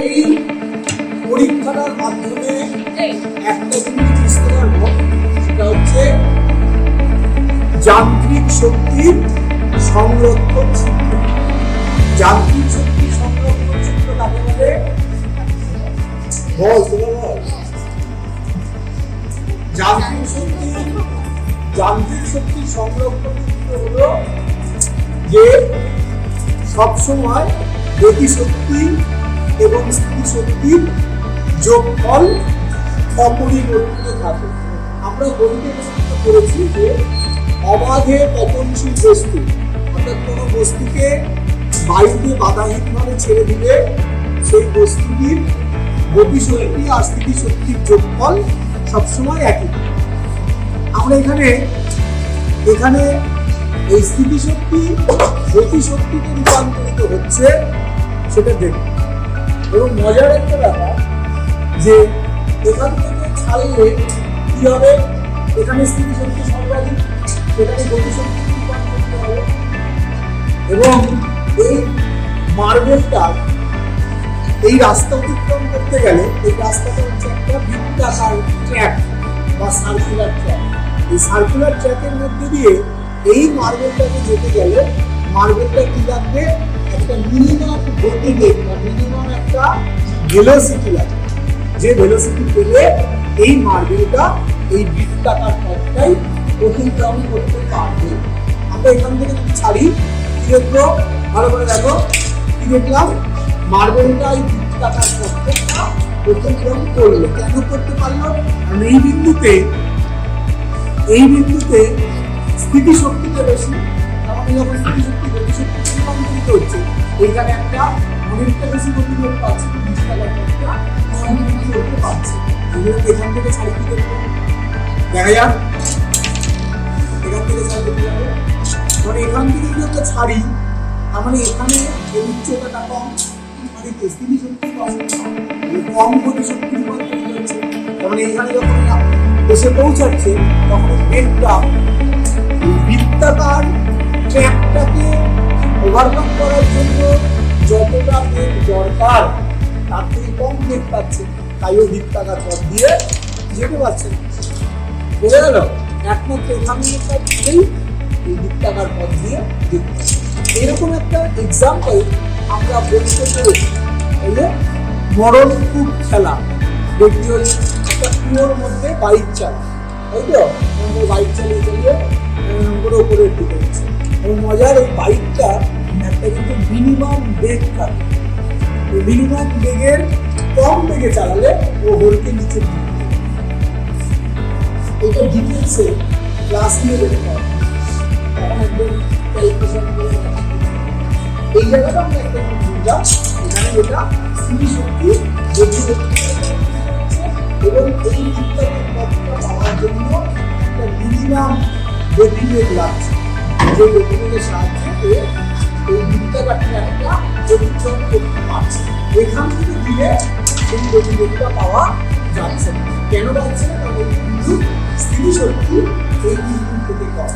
এই পরীক্ষাটার মাধ্যমে একটা জিনিস বুঝতে পারবো, সেটা হচ্ছে যান্ত্রিক শক্তির সংরক্ষণ সূত্র। যান্ত্রিক শক্তির সংরক্ষণ সূত্র কাকে বলে? যান্ত্রিক শক্তির সংরক্ষণ সূত্র হলো যে সবসময় গতিশক্তি এবং স্থিতিশক্তির যোগফল অপরিবর্তিত থাকে। আমরা গণিতে করেছি যে অবাধে পতনশীল বস্তু, অর্থাৎ কোনো বস্তুকে বায়ুতে বাধাহীনভাবে ছেড়ে দিলে সেই বস্তুটির গতিশক্তি আর স্থিতিশক্তির যোগফল সবসময় একই। আমরা এখানে এই স্থিতিশক্তি গতিশক্তিতে রূপান্তরিত হচ্ছে সেটা দেখব। এবং মজার একটা ব্যাপার যে এখান থেকে ছাড়লে কি হবে, এখানে স্থিতিশক্তি সর্বাধিক, সেখানে গতিশক্তি রূপান্তরিত হবে। এবং এই মার্বেলটা এই রাস্তা অতিক্রম করতে গেলে, এই রাস্তাটা হচ্ছে একটা বৃত্তাকার ট্র্যাক বা সার্কুলার ট্র্যাক। এই সার্কুলার ট্র্যাকের মধ্যে দিয়ে এই মার্বেলটাকে যেতে গেলে মার্বেলটা কি লাগবে, একটা মিনিমাম গতিবেগ বা মিনিমাম একটা ভেলোসিটি লাগবে। যে ভেলোসিটি পেলে এই মার্বেলটা এই বৃত্তাকার পথটাই অতিক্রম করতে পারবে। আমরা এখান থেকে যদি ছাড়ি কি দেখবো, ভালো করে দেখো, কি দেখলাম, মার্বেলটা এই বৃত্তাকার পথটা অতিক্রম করলো। কেন করতে পারলো? কারণ এই বিন্দুতে স্থিতিশক্তিটা বেশি। আমাদের যখন স্থিতিশক্তি গতিশক্তি রূপান্তরিত হচ্ছে, এইখানে একটা অনেকটা বেশি গতিবেগ পাচ্ছে, করতে পারছে। এখান থেকে ছাড়ি কি দেখবো, দেখা যাক এখান থেকে ছাড়ি দেখতে যাবে। মানে এখান থেকে যদি আমরা ছাড়ি, মানে এখানে এই উচ্চতাটা কম, মানে স্থিতিশক্তি কম গতিশক্তি রূপান্তরিত হচ্ছে। মানে এখানে যখন এসে পৌঁছাচ্ছে তখন বেগটা বৃত্তাকার ট্র্যাকটাকে ওভারকাম করার জন্য যতটা বেগ দরকার তার থেকে কম বেগ পাচ্ছে, তাই ও বৃত্তাকার পথ দিয়ে যেতে পারছে না। বোঝা গেল? একমাত্র এখানে একটা দিলেই এই বৃত্তাকার পথ দিয়ে যেতে পারছে। এরকম একটা এক্সাম্পল আমরা বলতে পেরেছি, মরণ খুব খেলা। দেখি ওই একটা কুয়োর মধ্যে বাইক চালা, তাই তো বাইক চালিয়ে করে উপরের দিকে হচ্ছে। এবং মজার, ওই বাইকটা একটা কিন্তু মিনিমাম বেগ থাকে। ওই মিনিমাম বেগের কম বেগে চালালে ও হলকে নিচে দিকে। এটা ডিটেলসে ক্লাস নিয়ে যেতে পারবো, তখন একদম ক্যালকুলেশন করে। এই জায়গাটা আমরা একটা বুঝলাম, এখানে এটা স্থিতিশক্তি গতিশক্তি এবং এই বৃত্তাকার পথটা পাওয়ার জন্য একটা মিনিমাম গতিবেগ লাগছে। যে গতিবেগের সাহায্যে এই বৃত্তাকার ট্র্যাকটা অতিক্রম করতে পারছে। এখান থেকে দিলে সেই গতিবেগটা পাওয়া যাচ্ছে না। কেন পাচ্ছে না? কারণ এই বিন্দু স্থিতিশক্তি এই বিন্দু থেকে কম।